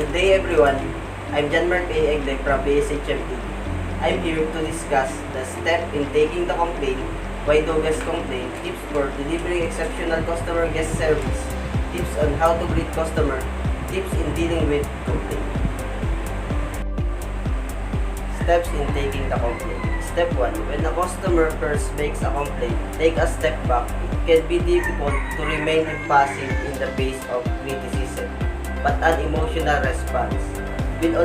Good day everyone, I'm John Mark A. Egley from BSHMT. I'm here to discuss the step in taking the complaint, why do guests complain, tips for delivering exceptional customer guest service, tips on how to greet customer, tips in dealing with complaint. Steps in taking the complaint. Step 1. When a customer first makes a complaint, take a step back. It can be difficult to remain impassive in the face of criticism, but an emotional response will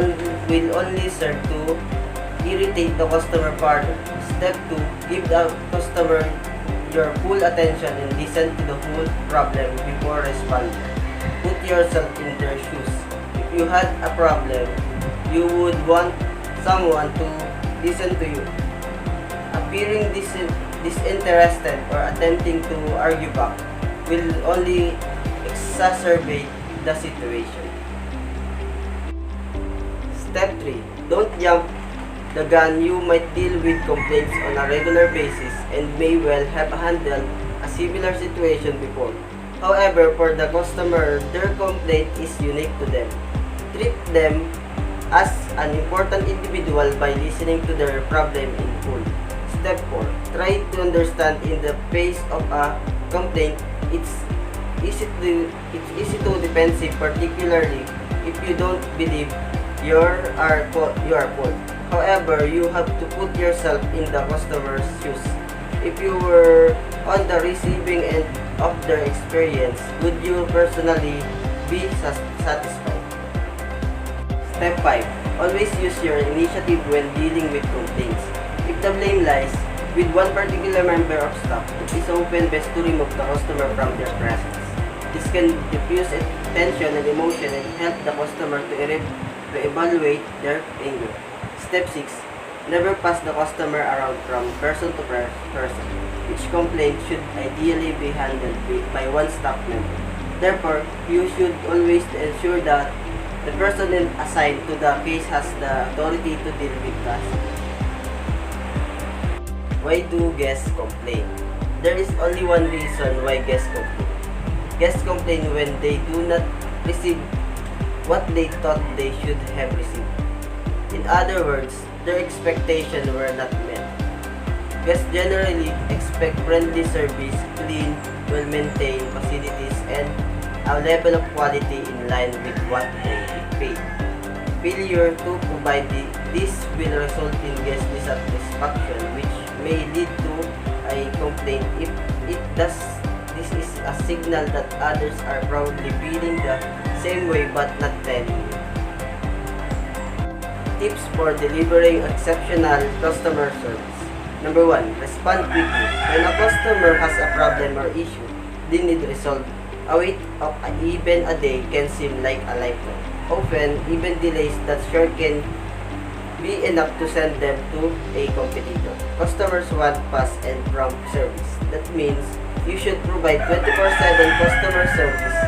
only serve to irritate the customer further. Step 2. Give the customer your full attention and listen to the whole problem before responding. Put yourself in their shoes. If you had a problem, you would want someone to listen to you. Appearing disinterested or attempting to argue back will only exacerbate the situation. Step 3. Don't jump the gun. You might deal with complaints on a regular basis and may well have handled a similar situation before. However, for the customer, their complaint is unique to them. Treat them as an important individual by listening to their problem in full. Step 4. Try to understand in the face of a complaint. It's easy to defensive, particularly if you don't believe you are fault. However, you have to put yourself in the customer's shoes. If you were on the receiving end of their experience, would you personally be satisfied? Step 5. Always use your initiative when dealing with complaints. If the blame lies with one particular member of staff, it is often best to remove the customer from their presence. This can diffuse tension and emotion and help the customer to evaluate their anger. Step 6. Never pass the customer around from person to person. Each complaint should ideally be handled by one staff member. Therefore, you should always ensure that the person assigned to the case has the authority to deal with the situation. Why do guests complain? There is only one reason why guests complain. Guests complain when they do not receive what they thought they should have received. In other words, their expectations were not met. Guests generally expect friendly service, clean, well-maintained facilities, and a level of quality in line with what they pay. Failure to provide this will result in guest dissatisfaction, which may lead to a complaint. If it does, this is a signal that others are probably feeling the same way but not telling you. Tips for delivering exceptional customer service. Number 1. Respond quickly. When a customer has a problem or issue they need resolved, a wait of even a day can seem like a lifetime. Often, even delays that sure can be enough to send them to a competitor. Customers want fast and prompt service. That means you should provide 24/7 customer service.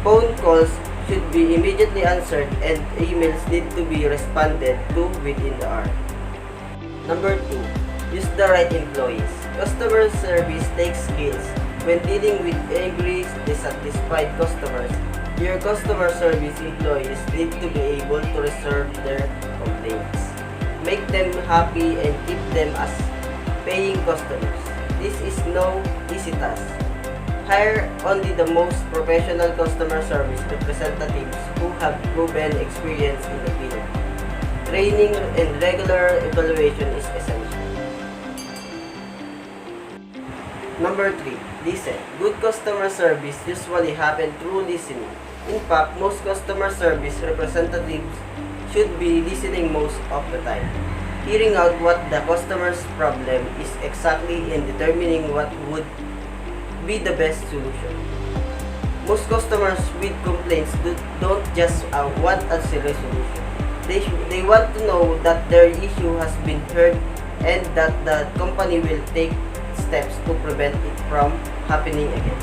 Phone calls should be immediately answered and emails need to be responded to within the hour. Number 2. Use the right employees. Customer service takes skills. When dealing with angry, dissatisfied customers, your customer service employees need to be able to resolve their complaints. Make them happy and keep them as paying customers. This is no easy task. Hire only the most professional customer service representatives who have proven experience in the field. Training and regular evaluation is essential. Number 3. Listen. Good customer service usually happens through listening. In fact, most customer service representatives should be listening most of the time. Hearing out what the customer's problem is exactly in determining what would be the best solution. Most customers with complaints don't just want a solution. They want to know that their issue has been heard and that the company will take steps to prevent it from happening again.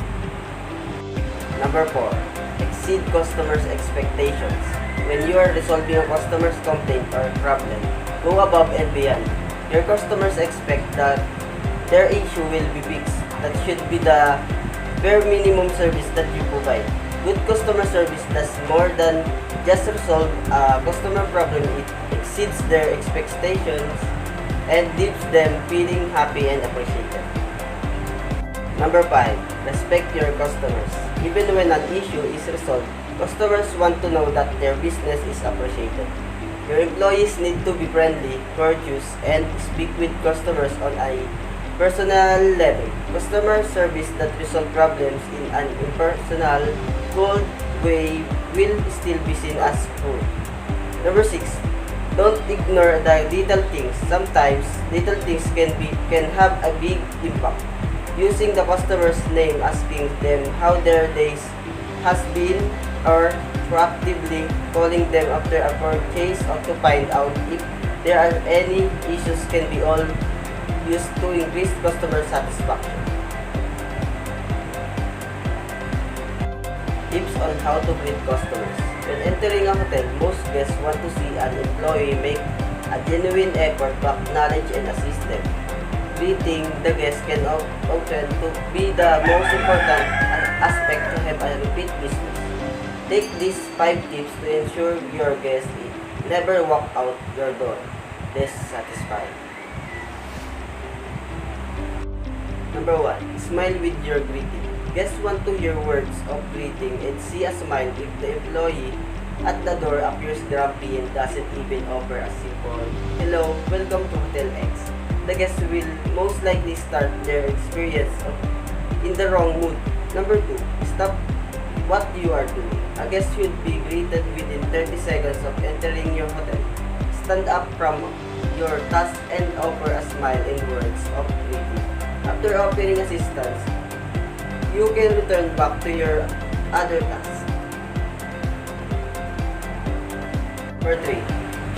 Number 4. Exceed customers' expectations. When you are resolving a customer's complaint or problem, go above and beyond. Your customers expect that their issue will be fixed. That should be the bare minimum service that you provide. Good customer service does more than just resolve a customer problem. It exceeds their expectations and leaves them feeling happy and appreciated. Number 5. Respect your customers. Even when an issue is resolved, customers want to know that their business is appreciated. Your employees need to be friendly, courteous, and speak with customers on a personal level. Customer service that resolves problems in an impersonal, cold way will still be seen as rude. Number 6. Don't ignore the little things. Sometimes, little things can have a big impact. Using the customer's name, asking them how their days has been, or proactively calling them after a purchase or to find out if there are any issues can be all used to increase customer satisfaction. Tips on how to greet customers. When entering a hotel, most guests want to see an employee make a genuine effort to acknowledge and assist them. Greeting the guests can often to be the most important aspect to have a repeat business. Take these 5 tips to ensure your guests never walk out your door dissatisfied. Number 1. Smile with your greeting. Guests want to hear words of greeting and see a smile. If the employee at the door appears grumpy and doesn't even offer a simple "Hello, welcome to Hotel X," the guests will most likely start their experience in the wrong mood. Number 2. Stop what you are doing. A guest should be greeted within 30 seconds of entering your hotel. Stand up from your task and offer a smile and words of greeting. After offering assistance, you can return back to your other tasks. Number 3.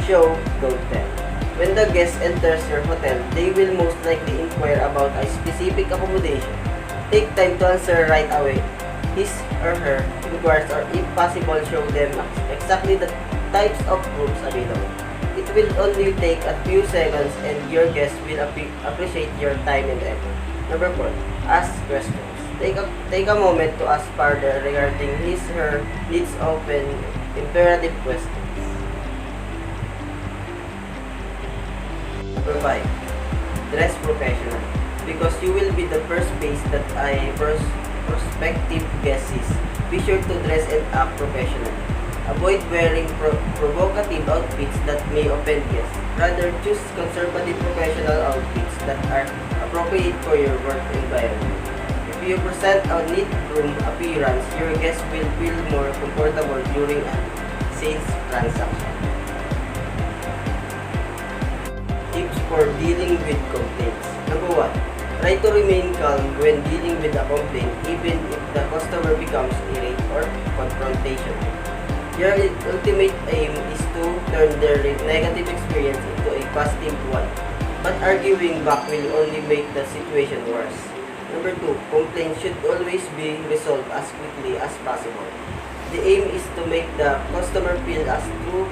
Show, don't tell. When the guest enters your hotel, they will most likely inquire about a specific accommodation. Take time to answer right away his or her inquiries, or if possible, show them exactly the types of rooms available. It will only take a few seconds and your guest will appreciate your time and effort. Number 4. Ask questions. Take a moment to ask further regarding his or her needs. Open imperative questions. Number 5. Dress professional. Because you will be the first face that a prospective guest sees, be sure to dress and act professionally. Avoid wearing provocative outfits that may offend guests. Rather, choose conservative professional outfits that are appropriate for your work environment. If you present a neat room appearance, your guests will feel more comfortable during a sales transaction. Tips for dealing with complaints. Number 1. Try to remain calm when dealing with a complaint, even if the customer becomes irate or confrontational. Your ultimate aim is to turn their negative experience into a positive one, but arguing back will only make the situation worse. Number 2. Complaints should always be resolved as quickly as possible. The aim is to make the customer feel as though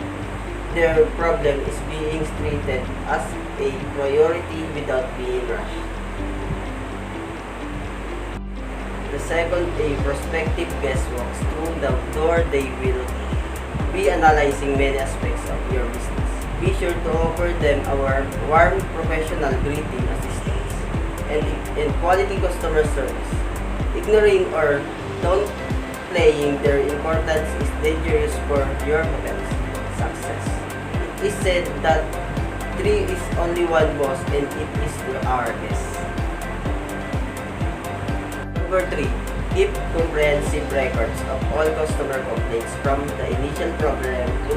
their problem is being treated as a priority without being rushed. The second, a prospective guest walks through the door, they will be analyzing many aspects of your business. Be sure to offer them our warm, professional greeting, assistance, and quality customer service. Ignoring or downplaying their importance is dangerous for your hotel's success. It is said that 3 is only one boss, and it is our guest. Number 3. Keep comprehensive records of all customer complaints from the initial problem to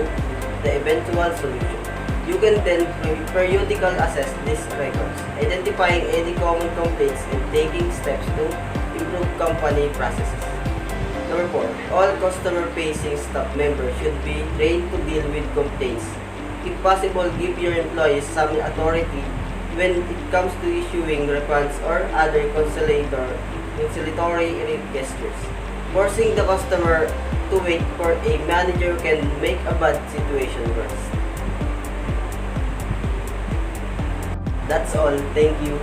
the eventual solution. You can then periodically assess these records, identifying any common complaints and taking steps to improve company processes. Number 4. All customer-facing staff members should be trained to deal with complaints. If possible, give your employees some authority when it comes to issuing refunds or other conciliatory gestures. Forcing the customer to wait for a manager can make a bad situation worse. That's all. Thank you.